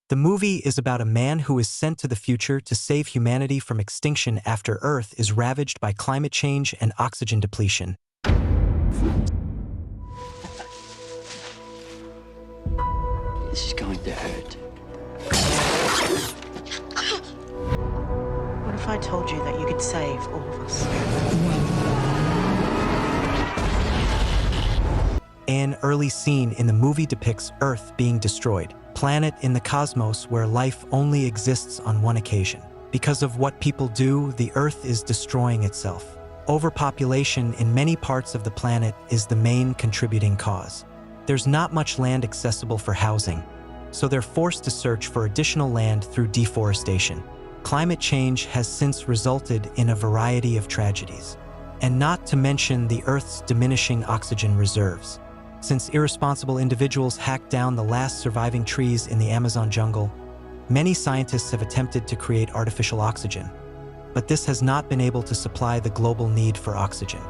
The movie is about a man who is sent to the future to save humanity from extinction after Earth is ravaged by climate change and oxygen depletion. This is going to hurt. What if I told you that you could save all of us? An early scene in the movie depicts Earth being destroyed, planet in the cosmos where life only exists on one occasion. Because of what people do, the Earth is destroying itself. Overpopulation in many parts of the planet is the main contributing cause. There's not much land accessible for housing, so they're forced to search for additional land through deforestation. Climate change has since resulted in a variety of tragedies, and not to mention the Earth's diminishing oxygen reserves. Since irresponsible individuals hacked down the last surviving trees in the Amazon jungle, many scientists have attempted to create artificial oxygen, but this has not been able to supply the global need for oxygen.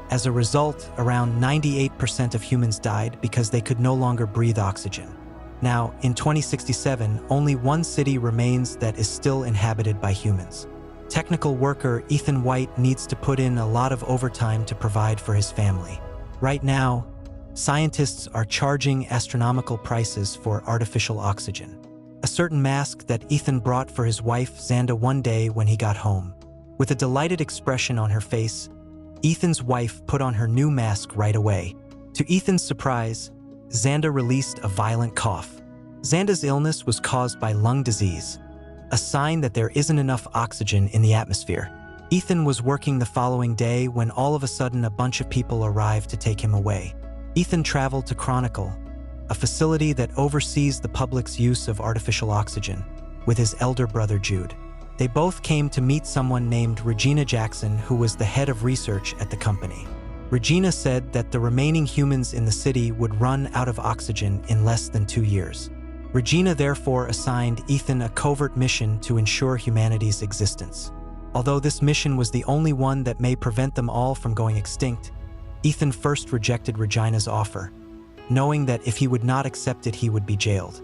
As a result, around 98% of humans died because they could no longer breathe oxygen. Now, in 2067, only one city remains that is still inhabited by humans. Technical worker Ethan White needs to put in a lot of overtime to provide for his family. Right now, scientists are charging astronomical prices for artificial oxygen. A certain mask that Ethan brought for his wife, Xanda, one day when he got home. With a delighted expression on her face, Ethan's wife put on her new mask right away. To Ethan's surprise, Xanda released a violent cough. Xanda's illness was caused by lung disease, a sign that there isn't enough oxygen in the atmosphere. Ethan was working the following day when all of a sudden a bunch of people arrived to take him away. Ethan traveled to Chronicle, a facility that oversees the public's use of artificial oxygen, with his elder brother Jude. They both came to meet someone named Regina Jackson, who was the head of research at the company. Regina said that the remaining humans in the city would run out of oxygen in less than 2 years. Regina therefore assigned Ethan a covert mission to ensure humanity's existence. Although this mission was the only one that may prevent them all from going extinct, Ethan first rejected Regina's offer, knowing that if he would not accept it, he would be jailed.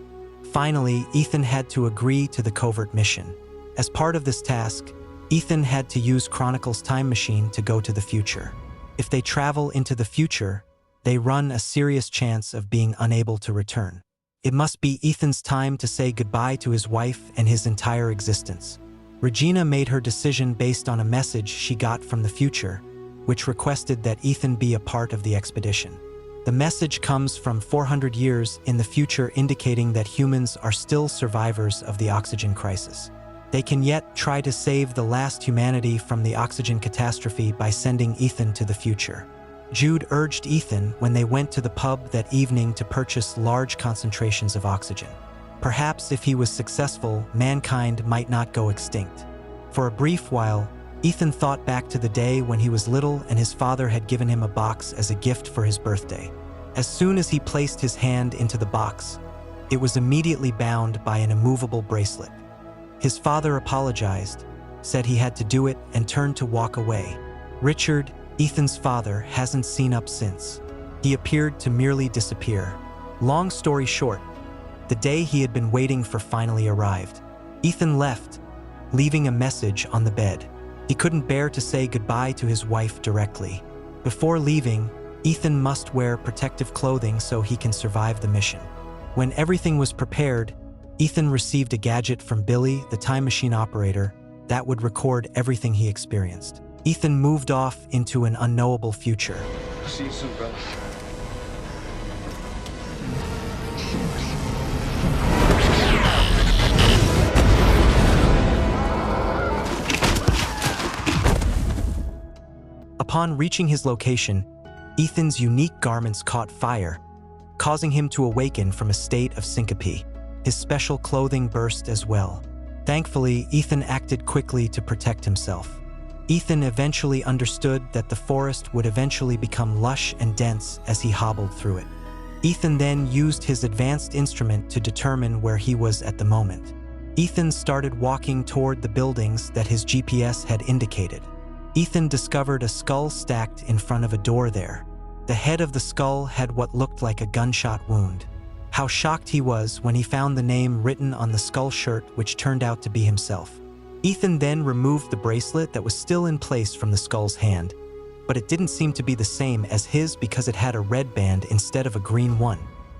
Finally, Ethan had to agree to the covert mission. As part of this task, Ethan had to use Chronicle's time machine to go to the future. If they travel into the future, they run a serious chance of being unable to return. It must be Ethan's time to say goodbye to his wife and his entire existence. Regina made her decision based on a message she got from the future, which requested that Ethan be a part of the expedition. The message comes from 400 years in the future, indicating that humans are still survivors of the oxygen crisis. They can yet try to save the last humanity from the oxygen catastrophe by sending Ethan to the future. Jude urged Ethan when they went to the pub that evening to purchase large concentrations of oxygen. Perhaps if he was successful, mankind might not go extinct. For a brief while, Ethan thought back to the day when he was little and his father had given him a box as a gift for his birthday. As soon as he placed his hand into the box, it was immediately bound by an immovable bracelet. His father apologized, said he had to do it, and turned to walk away. Richard, Ethan's father, hasn't seen up since. He appeared to merely disappear. Long story short, the day he had been waiting for finally arrived. Ethan left, leaving a message on the bed. He couldn't bear to say goodbye to his wife directly. Before leaving, Ethan must wear protective clothing so he can survive the mission. When everything was prepared, Ethan received a gadget from Billy, the time machine operator, that would record everything he experienced. Ethan moved off into an unknowable future. See you soon, brother. Upon reaching his location, Ethan's unique garments caught fire, causing him to awaken from a state of syncope. His special clothing burst as well. Thankfully, Ethan acted quickly to protect himself. Ethan eventually understood that the forest would eventually become lush and dense as he hobbled through it. Ethan then used his advanced instrument to determine where he was at the moment. Ethan started walking toward the buildings that his GPS had indicated. Ethan discovered a skull stacked in front of a door there. The head of the skull had what looked like a gunshot wound. How shocked he was when he found the name written on the skull shirt, which turned out to be himself. Ethan then removed the bracelet that was still in place from the skull's hand, but it didn't seem to be the same as his because it had a red band instead of a green one.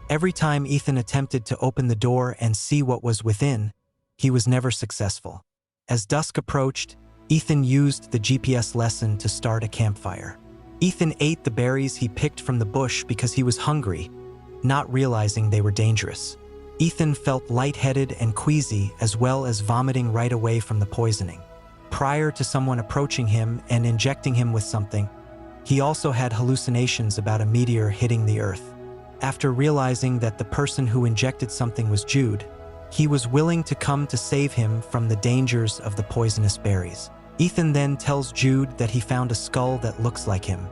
Every time Ethan attempted to open the door and see what was within, he was never successful. As dusk approached, Ethan used the GPS lesson to start a campfire. Ethan ate the berries he picked from the bush because he was hungry, not realizing they were dangerous. Ethan felt lightheaded and queasy, as well as vomiting right away from the poisoning. Prior to someone approaching him and injecting him with something, he also had hallucinations about a meteor hitting the Earth. After realizing that the person who injected something was Jude, he was willing to come to save him from the dangers of the poisonous berries. Ethan then tells Jude that he found a skull that looks like him.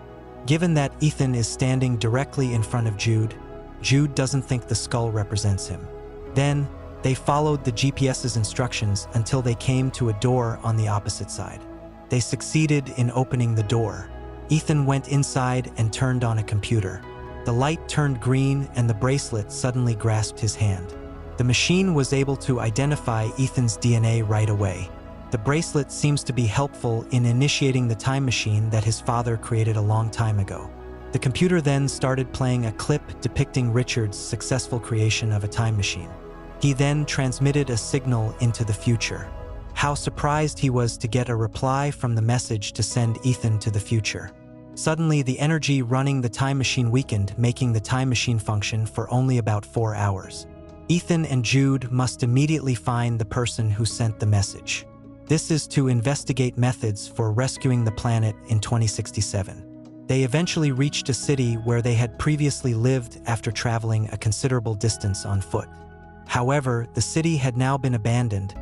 Given that Ethan is standing directly in front of Jude, Jude doesn't think the skull represents him. Then, they followed the GPS's instructions until they came to a door on the opposite side. They succeeded in opening the door. Ethan went inside and turned on a computer. The light turned green and the bracelet suddenly grasped his hand. The machine was able to identify Ethan's DNA right away. The bracelet seems to be helpful in initiating the time machine that his father created a long time ago. The computer then started playing a clip depicting Richard's successful creation of a time machine. He then transmitted a signal into the future. How surprised he was to get a reply from the message to send Ethan to the future. Suddenly, the energy running the time machine weakened, making the time machine function for only about 4 hours. Ethan and Jude must immediately find the person who sent the message. This is to investigate methods for rescuing the planet in 2067. They eventually reached a city where they had previously lived after traveling a considerable distance on foot. However, the city had now been abandoned,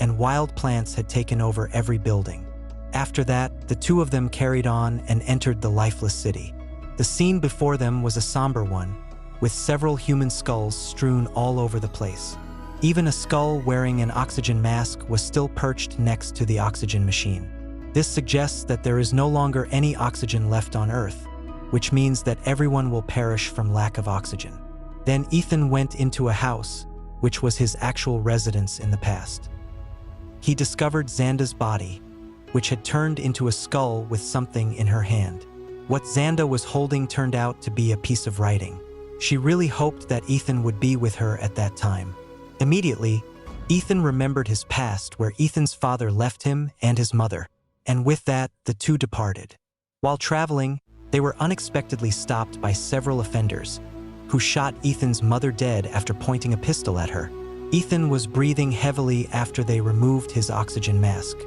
and wild plants had taken over every building. After that, the two of them carried on and entered the lifeless city. The scene before them was a somber one, with several human skulls strewn all over the place. Even a skull wearing an oxygen mask was still perched next to the oxygen machine. This suggests that there is no longer any oxygen left on Earth, which means that everyone will perish from lack of oxygen. Then Ethan went into a house, which was his actual residence in the past. He discovered Xanda's body, which had turned into a skull with something in her hand. What Xanda was holding turned out to be a piece of writing. She really hoped that Ethan would be with her at that time. Immediately, Ethan remembered his past, where Ethan's father left him and his mother, and with that, the two departed. While traveling, they were unexpectedly stopped by several offenders, who shot Ethan's mother dead after pointing a pistol at her. Ethan was breathing heavily after they removed his oxygen mask.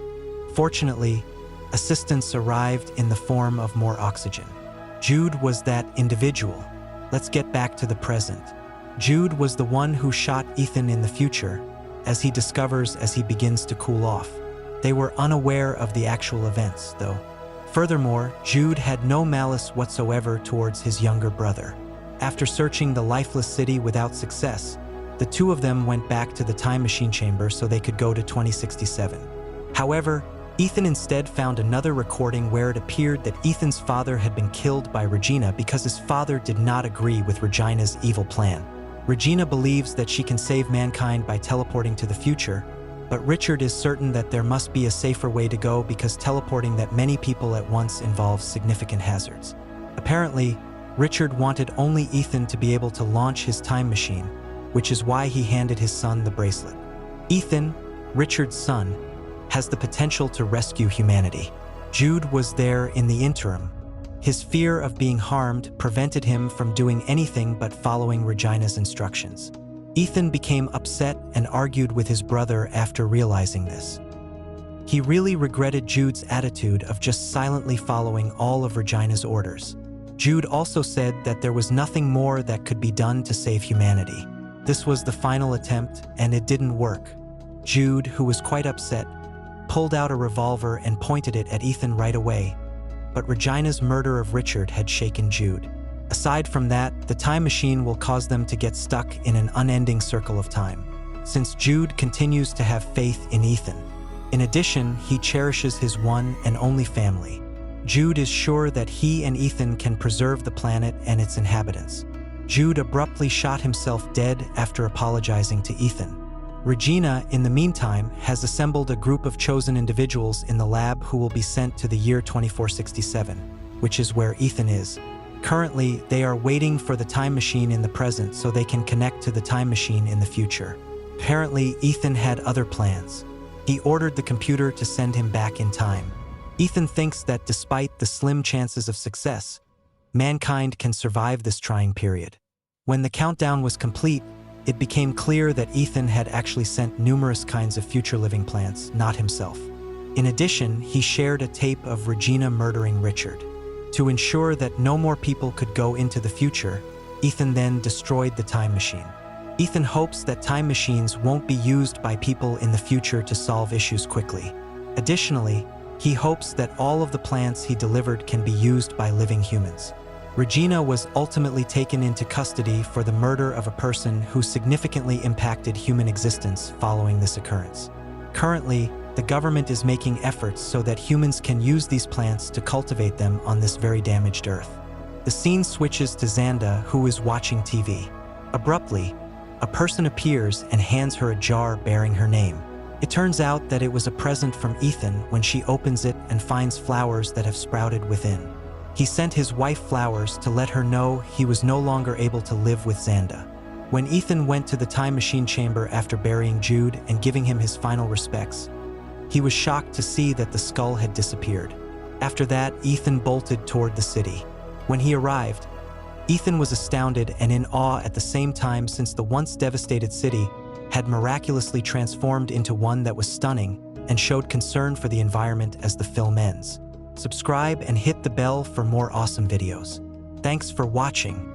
Fortunately, assistance arrived in the form of more oxygen. Jude was that individual. Let's get back to the present. Jude was the one who shot Ethan in the future, as he discovers as he begins to cool off. They were unaware of the actual events, though. Furthermore, Jude had no malice whatsoever towards his younger brother. After searching the lifeless city without success, the two of them went back to the time machine chamber so they could go to 2067. However, Ethan instead found another recording where it appeared that Ethan's father had been killed by Regina because his father did not agree with Regina's evil plan. Regina believes that she can save mankind by teleporting to the future, but Richard is certain that there must be a safer way to go because teleporting that many people at once involves significant hazards. Apparently, Richard wanted only Ethan to be able to launch his time machine, which is why he handed his son the bracelet. Ethan, Richard's son, has the potential to rescue humanity. Jude was there in the interim. His fear of being harmed prevented him from doing anything but following Regina's instructions. Ethan became upset and argued with his brother after realizing this. He really regretted Jude's attitude of just silently following all of Regina's orders. Jude also said that there was nothing more that could be done to save humanity. This was the final attempt, and it didn't work. Jude, who was quite upset, pulled out a revolver and pointed it at Ethan right away, but Regina's murder of Richard had shaken Jude. Aside from that, the time machine will cause them to get stuck in an unending circle of time, since Jude continues to have faith in Ethan. In addition, he cherishes his one and only family. Jude is sure that he and Ethan can preserve the planet and its inhabitants. Jude abruptly shot himself dead after apologizing to Ethan. Regina, in the meantime, has assembled a group of chosen individuals in the lab who will be sent to the year 2467, which is where Ethan is. Currently, they are waiting for the time machine in the present so they can connect to the time machine in the future. Apparently, Ethan had other plans. He ordered the computer to send him back in time. Ethan thinks that despite the slim chances of success, mankind can survive this trying period. When the countdown was complete, it became clear that Ethan had actually sent numerous kinds of future living plants, not himself. In addition, he shared a tape of Regina murdering Richard. To ensure that no more people could go into the future, Ethan then destroyed the time machine. Ethan hopes that time machines won't be used by people in the future to solve issues quickly. Additionally, he hopes that all of the plants he delivered can be used by living humans. Regina was ultimately taken into custody for the murder of a person who significantly impacted human existence following this occurrence. Currently, the government is making efforts so that humans can use these plants to cultivate them on this very damaged earth. The scene switches to Xanda, who is watching TV. Abruptly, a person appears and hands her a jar bearing her name. It turns out that it was a present from Ethan when she opens it and finds flowers that have sprouted within. He sent his wife flowers to let her know he was no longer able to live with Xanda. When Ethan went to the time machine chamber after burying Jude and giving him his final respects, he was shocked to see that the skull had disappeared. After that, Ethan bolted toward the city. When he arrived, Ethan was astounded and in awe at the same time, since the once devastated city had miraculously transformed into one that was stunning and showed concern for the environment as the film ends. Subscribe and hit the bell for more awesome videos. Thanks for watching.